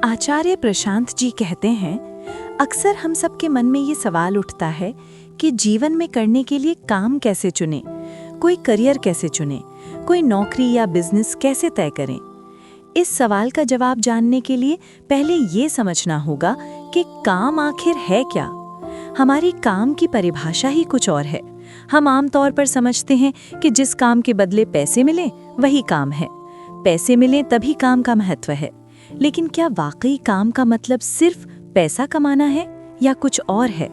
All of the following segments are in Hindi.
आचार्य प्रशांत जी कहते हैं, अक्सर हम सबके मन में ये सवाल उठता है कि जीवन में करने के लिए काम कैसे चुनें, कोई करियर कैसे चुनें, कोई नौकरी या बिजनेस कैसे तय करें। इस सवाल का जवाब जानने के लिए पहले ये समझना होगा कि काम आखिर है क्या। हमारी काम की परिभाषा ही कुछ और है। हम आमतौर पर समझते हैं कि जिस काम के बदले पैसे मिले वही काम है। पैसे मिले तभी काम का महत्व है। लेकिन क्या वाकई काम का मतलब सिर्फ पैसा कमाना है या कुछ और है?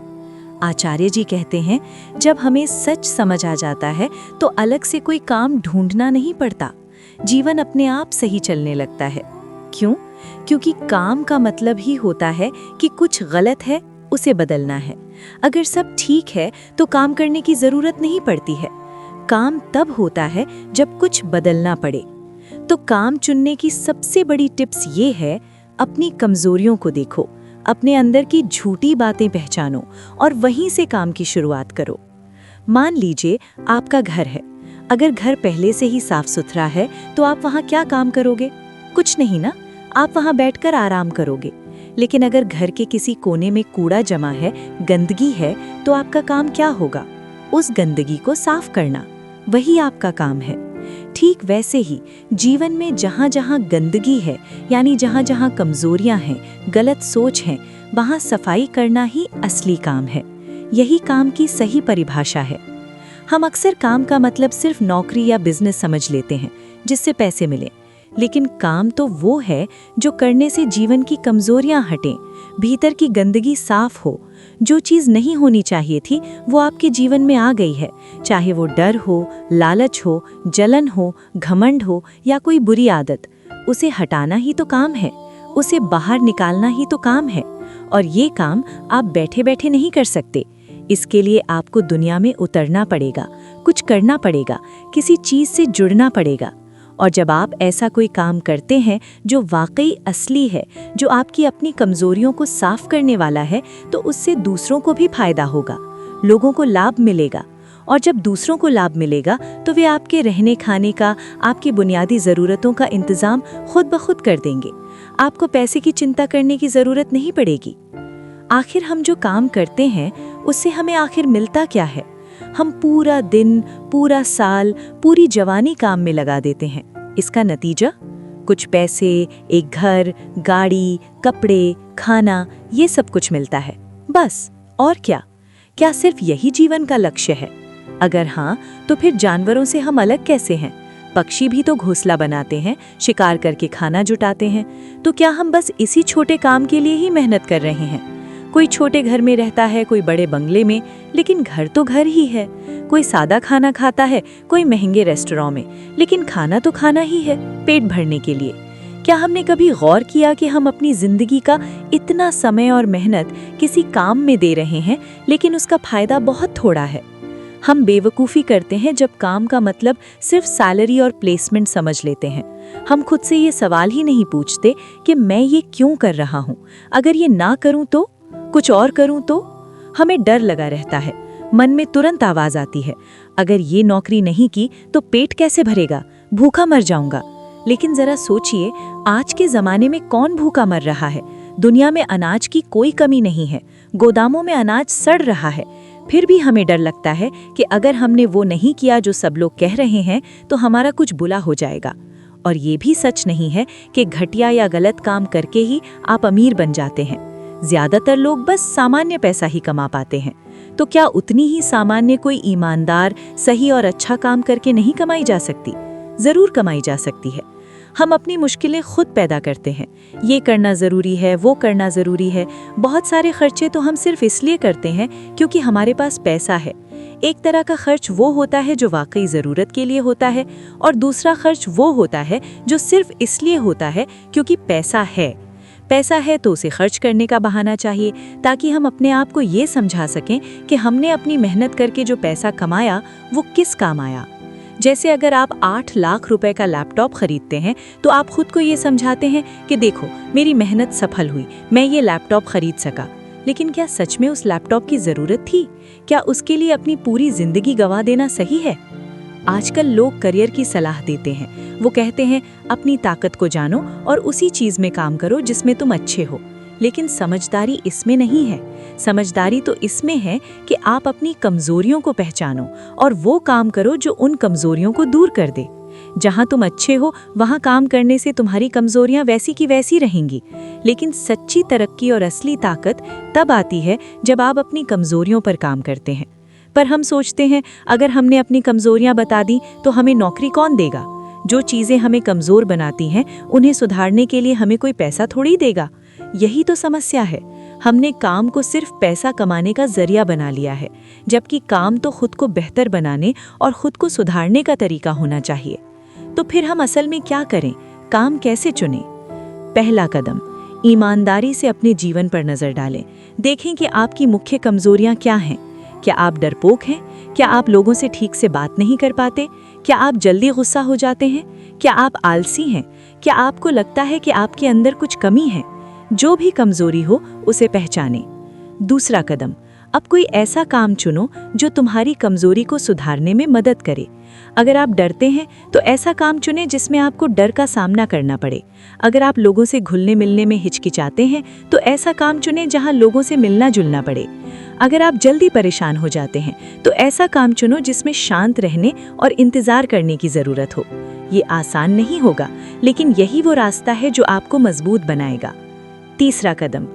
आचार्य जी कहते हैं, जब हमें सच समझ आ जाता है तो अलग से कोई काम ढूंढना नहीं पड़ता। जीवन अपने आप सही चलने लगता है। क्यों? क्योंकि काम का मतलब ही होता है कि कुछ गलत है, उसे बदलना है। अगर सब ठीक है तो काम करने की जरूरत नहीं पड़ती है। काम तब होता है जब कुछ बदलना पड़े। तो काम चुनने की सबसे बड़ी टिप्स ये है, अपनी कमजोरियों को देखो, अपने अंदर की झूठी बातें पहचानो और वहीं से काम की शुरुआत करो। मान लीजिए आपका घर है। अगर घर पहले से ही साफ सुथरा है तो आप वहाँ क्या काम करोगे? कुछ नहीं ना, आप वहाँ बैठकर आराम करोगे। लेकिन अगर घर के किसी कोने में कूड़ा जमा है, गंदगी है, तो आपका काम क्या होगा? उस गंदगी को साफ करना, वही आपका काम है। ठीक वैसे ही जीवन में जहाँ जहाँ गंदगी है, यानी जहाँ जहाँ कमजोरियाँ हैं, गलत सोच है, वहाँ सफाई करना ही असली काम है। यही काम की सही परिभाषा है। हम अक्सर काम का मतलब सिर्फ नौकरी या बिजनेस समझ लेते हैं जिससे पैसे मिले। लेकिन काम तो वो है जो करने से जीवन की कमजोरियां हटें, भीतर की गंदगी साफ हो। जो चीज़ नहीं होनी चाहिए थी वो आपके जीवन में आ गई है, चाहे वो डर हो, लालच हो, जलन हो, घमंड हो या कोई बुरी आदत। उसे हटाना ही तो काम है, उसे बाहर निकालना ही तो काम है। और ये काम आप बैठे बैठे नहीं कर सकते। इसके लिए आपको दुनिया में उतरना पड़ेगा, कुछ करना पड़ेगा, किसी चीज़ से जुड़ना पड़ेगा। और जब आप ऐसा कोई काम करते हैं जो वाकई असली है, जो आपकी अपनी कमजोरियों को साफ करने वाला है, तो उससे दूसरों को भी फायदा होगा, लोगों को लाभ मिलेगा। और जब दूसरों को लाभ मिलेगा तो वे आपके रहने खाने का, आपकी बुनियादी ज़रूरतों का इंतज़ाम खुद ब खुद कर देंगे। आपको पैसे की चिंता करने की ज़रूरत नहीं पड़ेगी। आखिर हम जो काम करते हैं उससे हमें आखिर मिलता क्या है? हम पूरा दिन, पूरा साल, पूरी जवानी काम में लगा देते हैं। इसका नतीजा कुछ पैसे, एक घर, गाड़ी, कपड़े, खाना, ये सब कुछ मिलता है, बस। और क्या? क्या सिर्फ यही जीवन का लक्ष्य है? अगर हाँ, तो फिर जानवरों से हम अलग कैसे हैं? पक्षी भी तो घोंसला बनाते हैं, शिकार करके खाना जुटाते हैं। तो क्या हम बस इसी छोटे काम के लिए ही मेहनत कर रहे हैं? कोई छोटे घर में रहता है, कोई बड़े बंगले में, लेकिन घर तो घर ही है। कोई सादा खाना खाता है, कोई महंगे रेस्टोरेंट में, लेकिन खाना तो खाना ही है, पेट भरने के लिए। क्या हमने कभी गौर किया कि हम अपनी जिंदगी का इतना समय और मेहनत किसी काम में दे रहे हैं, लेकिन उसका फायदा बहुत थोड़ा है? हम बेवकूफ़ी करते हैं जब काम का मतलब सिर्फ सैलरी और प्लेसमेंट समझ लेते हैं। हम खुद से ये सवाल ही नहीं पूछते कि मैं ये क्यों कर रहा हूँ, अगर ये ना करूँ तो, कुछ और करूं तो? हमें डर लगा रहता है। मन में तुरंत आवाज आती है, अगर ये नौकरी नहीं की तो पेट कैसे भरेगा, भूखा मर जाऊंगा। लेकिन जरा सोचिए, आज के जमाने में कौन भूखा मर रहा है? दुनिया में अनाज की कोई कमी नहीं है, गोदामों में अनाज सड़ रहा है। फिर भी हमें डर लगता है कि अगर हमने वो नहीं किया जो सब लोग कह रहे हैं तो हमारा कुछ बुरा हो जाएगा। और ये भी सच नहीं है कि घटिया या गलत काम करके ही आप अमीर बन जाते हैं। ज्यादातर लोग बस सामान्य पैसा ही कमा पाते हैं। तो क्या उतनी ही सामान्य कोई ईमानदार, सही और अच्छा काम करके नहीं कमाई जा सकती? जरूर कमाई जा सकती है। हम अपनी मुश्किलें खुद पैदा करते हैं। ये करना ज़रूरी है, वो करना ज़रूरी है। बहुत सारे खर्चे तो हम सिर्फ इसलिए करते हैं क्योंकि हमारे पास पैसा है। एक तरह का खर्च वो होता है जो वाकई ज़रूरत के लिए होता है, और दूसरा खर्च वो होता है जो सिर्फ इसलिए होता है क्योंकि पैसा है। पैसा है तो उसे खर्च करने का बहाना चाहिए, ताकि हम अपने आप को ये समझा सकें कि हमने अपनी मेहनत करके जो पैसा कमाया वो किस काम आया। जैसे अगर आप 8 लाख रुपए का लैपटॉप खरीदते हैं तो आप खुद को ये समझाते हैं कि देखो, मेरी मेहनत सफल हुई, मैं ये लैपटॉप खरीद सका। लेकिन क्या सच में उस लैपटॉप की ज़रूरत थी? क्या उसके लिए अपनी पूरी जिंदगी गंवा देना सही है? आजकल लोग करियर की सलाह देते हैं। वो कहते हैं अपनी ताकत को जानो और उसी चीज में काम करो जिसमें तुम अच्छे हो। लेकिन समझदारी इसमें नहीं है। समझदारी तो इसमें है कि आप अपनी कमजोरियों को पहचानो और वो काम करो जो उन कमजोरियों को दूर कर दे। जहां तुम अच्छे हो वहां काम करने से तुम्हारी कमजोरियां वैसी की वैसी रहेंगी। लेकिन सच्ची तरक्की और असली ताकत तब आती है जब आप अपनी कमजोरियों पर काम करते हैं। पर हम सोचते हैं अगर हमने अपनी कमजोरियां बता दी तो हमें नौकरी कौन देगा। जो चीजें हमें कमजोर बनाती हैं उन्हें सुधारने के लिए हमें कोई पैसा थोड़ी देगा। यही तो समस्या है। हमने काम को सिर्फ पैसा कमाने का जरिया बना लिया है, जबकि काम तो खुद को बेहतर बनाने और खुद को सुधारने का तरीका होना चाहिए। तो फिर हम असल में क्या करें, काम कैसे चुनें? पहला कदम, ईमानदारी से अपने जीवन पर नजर डालें। देखें कि आपकी मुख्य कमजोरियां क्या हैं। क्या आप डरपोक हैं? क्या आप लोगों से ठीक से बात नहीं कर पाते? क्या आप जल्दी गुस्सा हो जाते हैं? क्या आप आलसी हैं? क्या आपको लगता है कि आपके अंदर कुछ कमी है? जो भी कमजोरी हो उसे पहचानें। दूसरा कदम, अब कोई ऐसा काम चुनो जो तुम्हारी कमजोरी को सुधारने में मदद करे। अगर आप डरते हैं तो ऐसा काम चुनें जिसमें आपको डर का सामना करना पड़े। अगर आप लोगों से घुलने मिलने में हिचकिचाते हैं तो ऐसा काम चुनें जहां लोगों से मिलना जुलना पड़े। अगर आप जल्दी परेशान हो जाते हैं तो ऐसा काम चुनो जिसमें शांत रहने और इंतजार करने की जरूरत हो। ये आसान नहीं होगा, लेकिन यही वो रास्ता है जो आपको मजबूत बनाएगा। तीसरा कदम,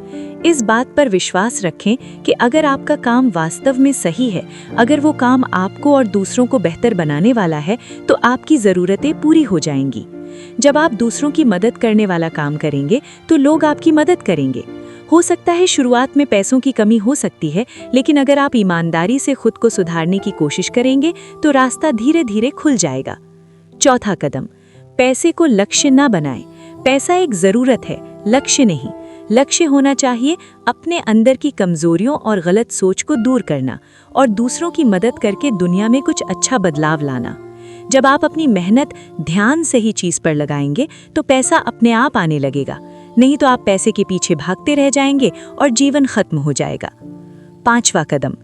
इस बात पर विश्वास रखें कि अगर आपका काम वास्तव में सही है, अगर वो काम आपको और दूसरों को बेहतर बनाने वाला है, तो आपकी ज़रूरतें पूरी हो जाएंगी। जब आप दूसरों की मदद करने वाला काम करेंगे तो लोग आपकी मदद करेंगे। हो सकता है शुरुआत में पैसों की कमी हो सकती है, लेकिन अगर आप ईमानदारी से खुद को सुधारने की कोशिश करेंगे तो रास्ता धीरे धीरे खुल जाएगा। चौथा कदम, पैसे को लक्ष्य ना बनाएं। पैसा एक ज़रूरत है, लक्ष्य नहीं। लक्ष्य होना चाहिए अपने अंदर की कमजोरियों और गलत सोच को दूर करना और दूसरों की मदद करके दुनिया में कुछ अच्छा बदलाव लाना। जब आप अपनी मेहनत ध्यान से ही चीज पर लगाएंगे तो पैसा अपने आप आने लगेगा, नहीं तो आप पैसे के पीछे भागते रह जाएंगे और जीवन खत्म हो जाएगा। पांचवा कदम,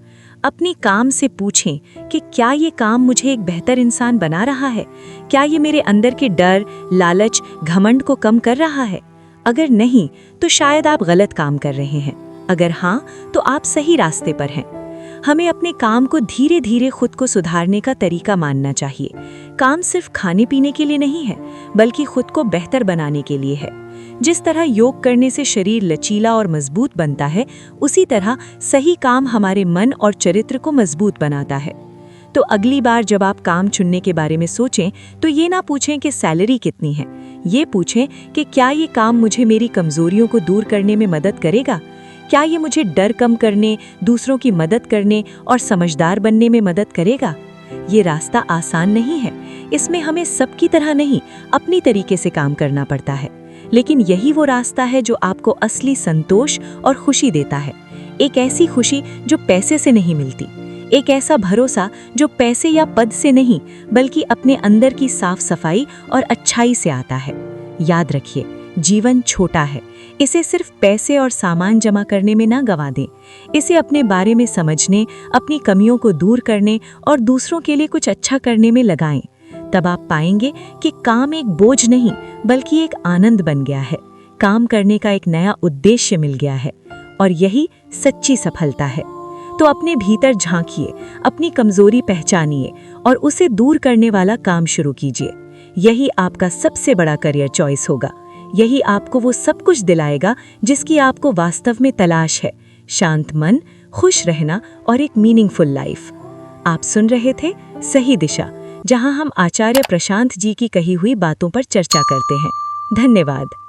अपनी काम से पूछें कि क्या ये काम मुझे एक बेहतर इंसान बना रहा है? क्या ये मेरे अंदर के डर, लालच, घमंड को कम कर रहा है? अगर नहीं तो शायद आप गलत काम कर रहे हैं। अगर हाँ तो आप सही रास्ते पर हैं। हमें अपने काम को धीरे धीरे खुद को सुधारने का तरीका मानना चाहिए। काम सिर्फ खाने पीने के लिए नहीं है, बल्कि खुद को बेहतर बनाने के लिए है। जिस तरह योग करने से शरीर लचीला और मजबूत बनता है, उसी तरह सही काम हमारे मन और चरित्र को मजबूत बनाता है। तो अगली बार जब आप काम चुनने के बारे में सोचें तो ये ना पूछें कि सैलरी कितनी है, ये पूछें कि क्या ये काम मुझे मेरी कमजोरियों को दूर करने में मदद करेगा? क्या ये मुझे डर कम करने, दूसरों की मदद करने और समझदार बनने में मदद करेगा? ये रास्ता आसान नहीं है। इसमें हमें सबकी तरह नहीं, अपनी तरीके से काम करना पड़ता है। लेकिन यही वो रास्ता है जो आपको असली संतोष और खुशी देता है। एक ऐसी खुशी जो पैसे से नहीं मिलती, एक ऐसा भरोसा जो पैसे या पद से नहीं बल्कि अपने अंदर की साफ सफाई और अच्छाई से आता है। याद रखिए, जीवन छोटा है, इसे सिर्फ पैसे और सामान जमा करने में ना गंवा दें। इसे अपने बारे में समझने, अपनी कमियों को दूर करने और दूसरों के लिए कुछ अच्छा करने में लगाएं। तब आप पाएंगे कि काम एक बोझ नहीं बल्कि एक आनंद बन गया है। काम करने का एक नया उद्देश्य मिल गया है और यही सच्ची सफलता है। तो अपने भीतर झांकिए, अपनी कमजोरी पहचानिए और उसे दूर करने वाला काम शुरू कीजिए। यही आपका सबसे बड़ा करियर चॉइस होगा। यही आपको वो सब कुछ दिलाएगा जिसकी आपको वास्तव में तलाश है। शांत मन, खुश रहना और एक मीनिंगफुल लाइफ। आप सुन रहे थे सही दिशा, जहां हम आचार्य प्रशांत जी की कही हुई बातों पर चर्चा करते हैं। धन्यवाद।